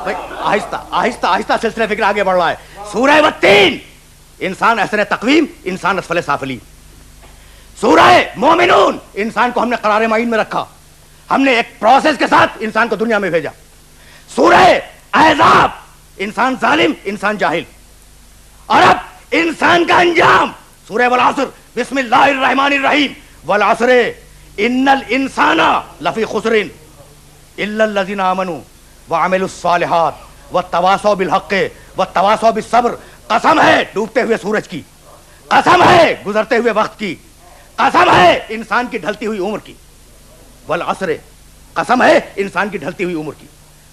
آہستہ آہستہ آہستہ سلسلہ فکر آگے بڑھ رہا ہے. سورہ والتین انسان احسن تقویم، انسان اسفل سافلین. سورہ مومنون انسان کو ہم نے قرار معین میں رکھا، ہم نے ایک پروسیس کے ساتھ انسان کو دنیا میں بھیجا. سورہ احزاب انسان ظالم، انسان جاہل. اور اب انسان کا انجام سورہ والعصر، بسم اللہ الرحمن الرحیم، والعصر ان الانسان لفی خسر الا الذین آمنوا وعملوا الصالحات والتواصوا بالحق والتواصوا بالصبر. قسم ہے ڈوبتے ہوئے سورج کی، قسم ہے گزرتے ہوئے وقت کی، قسم ہے انسان کی ڈھلتی ہوئی عمر کی. والعصر قسم ہے انسان کی ڈھلتی ہوئی عمر کی،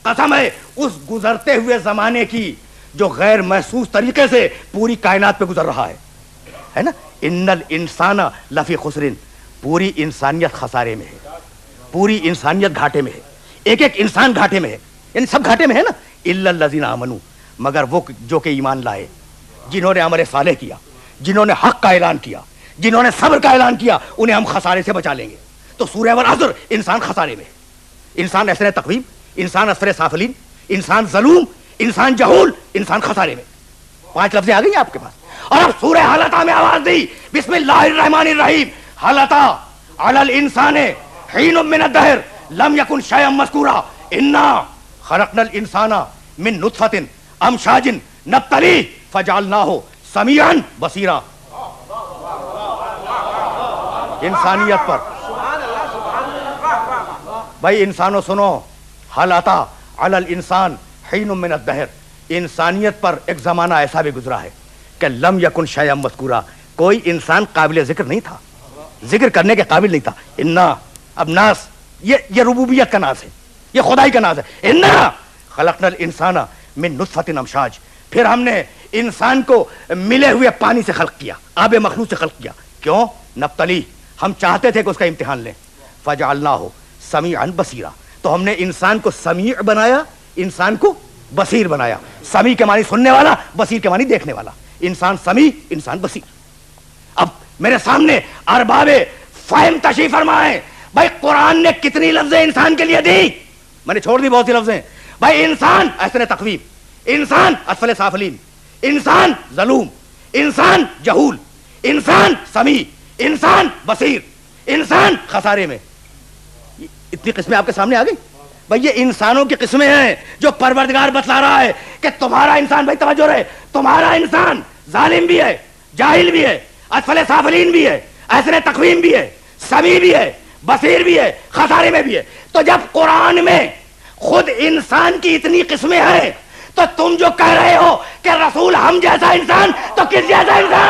قسم ہے اس گزرتے ہوئے زمانے کی جو غیر محسوس طریقے سے پوری کائنات پہ گزر رہا ہے نا. ان الانسان لفی خسر، پوری انسانیت خسارے میں ہے، پوری انسانیت گھاٹے میں ہے، ایک ایک انسان گھاٹے میں ہے، یعنی سب گھاٹے میں ہے نا. الا الذین آمنوا، مگر وہ جو کہ ایمان لائے، جنہوں نے عمل صالح کیا، جنہوں نے حق کا اعلان کیا، جنہوں نے صبر کا اعلان کیا، انہیں ہم خسارے سے بچا لیں گے. تو سورہ والعصر انسان خسارے میں ہے، انسان احسن تقویم، انسان اسفل سافلین، انسان ظلوم، انسان جہول، انسان خسارے میں. 5 لفظیں آ گئی ہیں آپ کے پاس. اور اب سورہ حلطہ میں آواز دی، بسم اللہ الرحمن الرحیم. حلطہ علی الانسان حین من الدہر لم یکن شیئا مذکورا انا خلقنا الانسان من نطفۃ امشاج نبتلیہ فجعلناہ سمیعا بصیرا. انسانیت پر بھائی انسانوں سنو، حلطہ علی الانسان حین من الدہر، انسانیت پر ایک زمانہ ایسا بھی گزرا ہے کہ لم یکن شیئا مذکورا، کوئی انسان قابل ذکر نہیں تھا، ذکر کرنے کے قابل نہیں تھا. انا، اب ناس یہ ربوبیت کا ناز ہے، یہ خدائی کا ناز ہے. انا خلقنا الانسان من نطفۃ امشاج، پھر ہم نے انسان کو ملے ہوئے پانی سے خلق کیا، آب مخلوق سے خلق کیا. کیوں؟ نبتلی، ہم چاہتے تھے کہ اس کا امتحان لیں. فجعلناہ سمیعا بصیرا، تو ہم نے انسان کو سمیع بنایا، انسان کو بصیر بنایا. سمیع کے معنی سننے والا، بصیر کے معنی دیکھنے والا. انسان سمیع، انسان بصیر. اب میرے سامنے ارباب فہم تشریف فرمائیں. بھائی قرآن نے کتنی لفظیں انسان کے لیے دی؟ میں نے چھوڑ دی بہت سی لفظیں. بھائی انسان احسن تقویم، انسان اسفل سافلین، انسان ظلوم، انسان جہول، انسان سمیع، انسان بصیر، انسان خسارے میں. اتنی قسمیں آپ کے سامنے آ گئی. بھائی یہ انسانوں کی قسمیں ہیں جو پروردگار بتلا رہا ہے کہ تمہارا انسان، بھائی توجہ رہے، تمہارا انسان ظالم بھی ہے، جاہل بھی ہے، اسفل سافلین بھی ہے، احسن تقویم بھی ہے، سمیع بھی ہے، بصیر بھی ہے، خسارے میں بھی ہے. تو جب قرآن میں خود انسان کی اتنی قسمیں ہیں تو تم جو کہہ رہے ہو کہ رسول ہم جیسا انسان، تو کس جیسا انسان؟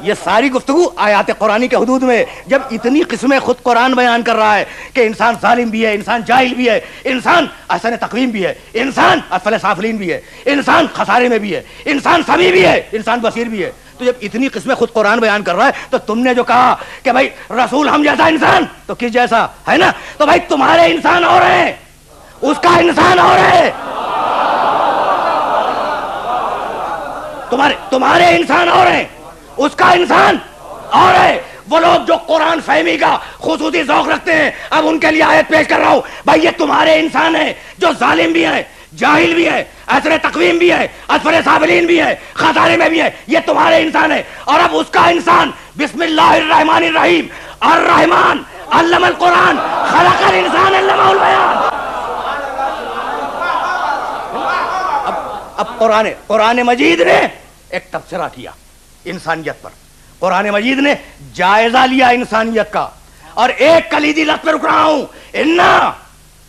یہ ساری گفتگو آیات قرآنی کے حدود میں. جب اتنی قسمیں خود قرآن بیان کر رہا ہے کہ انسان ظالم بھی ہے، انسان جاہل بھی ہے، انسان احسن تقویم بھی ہے، انسان اسفل سافلین بھی ہے، انسان خسارے میں بھی ہے، انسان سمیع بھی ہے، انسان بصیر بھی ہے. تو جب اتنی قسمیں خود قرآن بیان کر رہا ہے تو تم نے جو کہا کہ بھائی رسول ہم جیسا انسان، تو کس جیسا ہے نا؟ تو بھائی تمہارے انسان اور ہیں، اس کا انسان اور ہے. تمہارے انسان اور ہیں، اس کا انسان اور ہے. وہ لوگ جو قرآن فہمی کا خصوصی ذوق رکھتے ہیں، اب ان کے لیے آیت پیش کر رہا ہوں. بھائی یہ تمہارے انسان ہیں جو ظالم بھی ہیں، جاہل بھی ہے، اثر تقویم بھی ہے، اسفل سافلین بھی ہے، خسارے میں بھی ہے. یہ تمہارے انسان ہے. اور اب اس کا انسان، بسم اللہ الرحمن الرحیم، الرحمن علم القرآن خلق الانسان علمہ البیان. اب قرآن مجید نے ایک تبصرہ کیا انسانیت پر. قرآن مجید نے جائزہ لیا انسانیت کا، اور ایک کلیدی لفظ پہ رک رہا ہوں، انا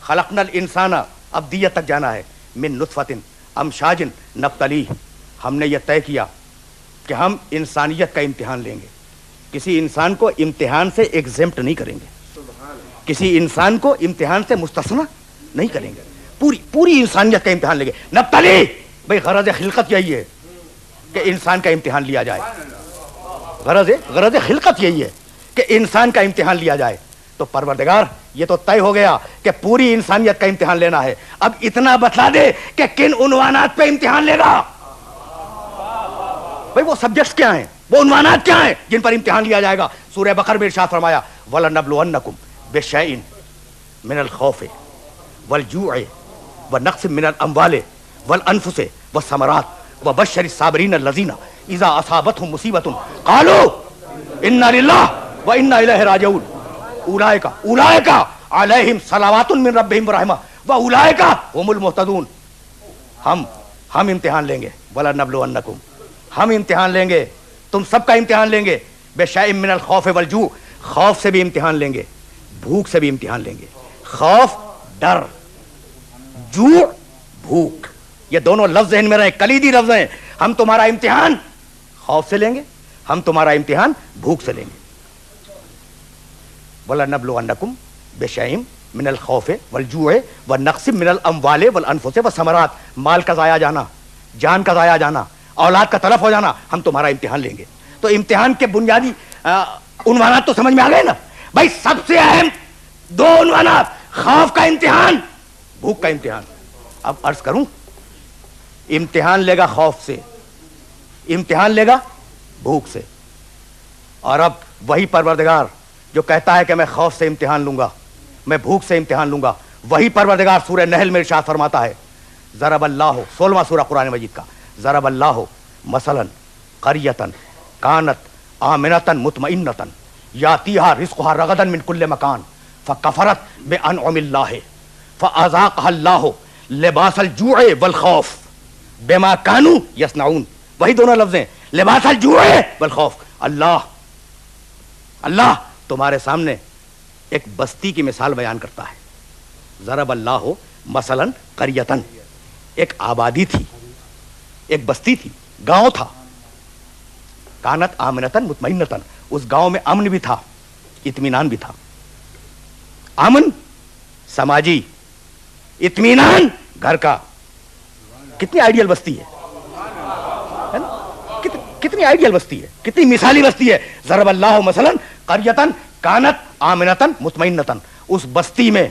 خلقنا الانسان. اب دیت تک جانا ہے. من نطفۃ امشاج نبتلیہ، ہم نے یہ طے کیا کہ ہم انسانیت کا امتحان لیں گے. کسی انسان کو امتحان سے ایگزمپٹ نہیں کریں گے، کسی انسان کو امتحان سے مستثنی نہیں کریں گے. پوری انسانیت کا امتحان لیں گے. نبتلیہ، بھائی غرض خلقت یہی ہے کہ انسان کا امتحان لیا جائے. غرض خلقت یہی ہے کہ انسان کا امتحان لیا جائے. تو پروردگار یہ تو طے ہو گیا کہ پوری انسانیت کا امتحان لینا ہے. اب اتنا بتلا دے کہ کن عنوانات پہ امتحان لے گا. بھائی وہ سبجیکٹس کیا ہیں, وہ عنوانات کیا ہیں جن پر امتحان لیا جائے گا؟ سورہ بقرہ میں ارشاد فرمایا وَلَنَبْلُوَنَّكُمْ بِشَيْءٍ مِنَ الْخَوْفِ وَالْجُوعِ وَنَقْصٍ مِنَ الْأَمْوَالِ وَالْأَنفُسِ وَالثَّمَرَاتِ وَبَشِّرِ الصَّابِرِينَ الَّذِينَ إِذَا أَصَابَتْهُمْ مُصِيبَةٌ قَالُوا إِنَّا لِلَّهِ وَإِنَّا إِلَيْهِ رَاجِعُونَ أُولَئِكَ عَلَيْهِمْ صَلَوَاتٌ مِّن رَّبِّهِمْ وَرَحْمَةٌ وَأُولَئِكَ هُمُ الْمُهْتَدُونَ. ہم امتحان لیں گے, وَلَنَبْلُوَنَّكُمْ, ہم امتحان لیں گے, تم سب کا امتحان لیں گے. بِشَيْءٍ مِّنَ الْخَوْفِ وَالْجُوعِ, خوف سے بھی امتحان لیں گے, بھوک سے بھی امتحان لیں گے. خوف ڈر, جوع بھوک, یہ دونوں لفظ ذہن میں رہے, کلیدی لفظ ہیں. ہم تمہارا امتحان خوف سے لیں گے, ہم تمہارا امتحان بھوک سے لیں گے. وَلَنَبْلُوَنَّكُمْ بِشَيْءٍ من الخوف والجوع والنقص من الاموال والانفس والثمرات, مال کا ضائع جانا, جان کا ضائع جانا, اولاد کا تلف ہو جانا, ہم تمہارا امتحان لیں گے. تو امتحان کے بنیادی عنوانات تو سمجھ میں آ گئے نا بھائی. سب سے اہم دو عنوانات, خوف کا امتحان, بھوک کا امتحان. اب عرض کروں, امتحان لے گا خوف سے, امتحان لے گا بھوک سے. اور اب وہی پروردگار جو کہتا ہے کہ میں خوف سے امتحان لوں گا, میں بھوک سے امتحان لوں گا, وہی پروردگار سورہ نحل میں ارشاد فرماتا ہے, ضرب اللہ, 16واں سورہ قرآن مجید کا, ضرب اللہ مثلا قریۃ کانت آمنۃ مطمئنۃ یاتیہا رزقہا رغدا من کل مکان فکفرت بانعم اللہ فاذاقہا اللہ لباس الجوع والخوف بما کانوا یصنعون. وہی دونوں لفظ ہیں, لباس الجوع والخوف. اللہ تمہارے سامنے ایک بستی کی مثال بیان کرتا ہے. ضرب اللہ مثلا قریۃ, ایک آبادی تھی, ایک بستی تھی, گاؤں تھا. کانت آمنۃ مطمئنۃ, اس گاؤں میں امن بھی تھا, اطمینان بھی تھا. امن سماجی, اطمینان گھر کا. کتنی آئیڈیل بستی ہے, کتنی آئیڈیل بستی ہے, کتنی مثالی بستی ہے. ضرب اللہ مثلا قریۃ کانت آمنۃ مطمئنۃ, اس بستی میں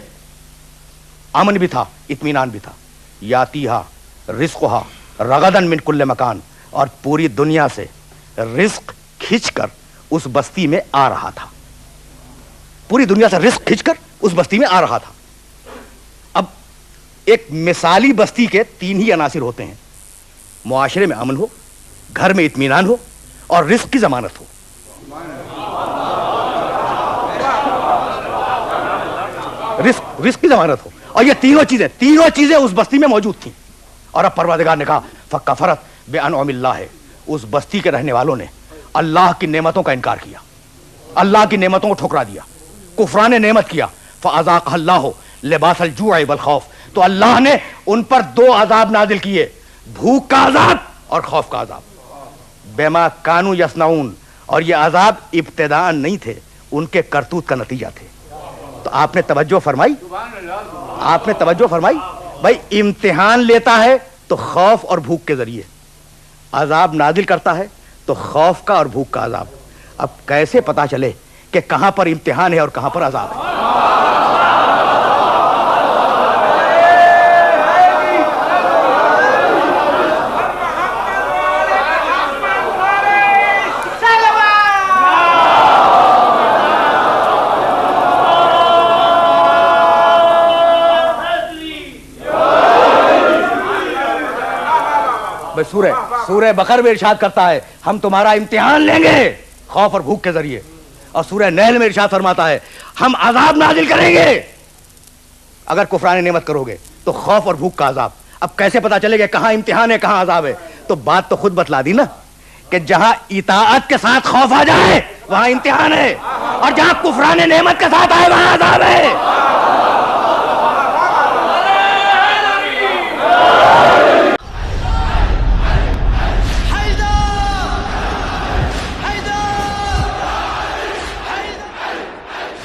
امن بھی تھا, اطمینان بھی تھا. یاتیہا رزقہا رغدا من کل مکان, اور پوری دنیا سے رزق کھینچ کر اس بستی میں آ رہا تھا, پوری دنیا سے رزق کھینچ کر اس بستی میں آ رہا تھا. اب ایک مثالی بستی کے تین ہی عناصر ہوتے ہیں, معاشرے میں امن ہو, گھر میں اطمینان ہو, اور رزق کی ضمانت ہو. رزق کی ضمانت ہو, اور یہ تینوں چیزیں اس بستی میں موجود تھیں. اور اب پروردگار نے کہا فکفرت بانعم اللہ, اس بستی کے رہنے والوں نے اللہ کی نعمتوں کا انکار کیا, اللہ کی نعمتوں کو ٹھکرا دیا, کفران نعمت کیا. فاذاقہ اللہ لباس الجوع والخوف, تو اللہ نے ان پر دو عذاب نازل کیے, بھوک کا عذاب اور خوف کا عذاب. بما کانوا یصنعون, اور یہ عذاب ابتداء نہیں تھے, ان کے کرتوت کا نتیجہ تھے. تو آپ نے توجہ فرمائی, آپ نے توجہ فرمائی. بھائی امتحان لیتا ہے تو خوف اور بھوک کے ذریعے, عذاب نازل کرتا ہے تو خوف کا اور بھوک کا عذاب. اب کیسے پتا چلے کہ کہاں پر امتحان ہے اور کہاں پر عذاب ہے؟ سورہ بقرہ میں ارشاد کرتا ہے ہم تمہارا امتحان لیں گے خوف اور بھوک کے ذریعے, اور سورہ نحل میں ارشاد فرماتا ہے ہم عذاب نازل کریں گے اگر کفران نعمت کرو گے, تو خوف اور بھوک کا عذاب. اب کیسے پتا چلے گا کہاں امتحان ہے کہاں عذاب ہے؟ تو بات تو خود بتلا دی نا کہ جہاں اطاعت کے ساتھ خوف آ جائے وہاں امتحان ہے, اور جہاں کفران نعمت کے ساتھ آئے وہاں عذاب ہے.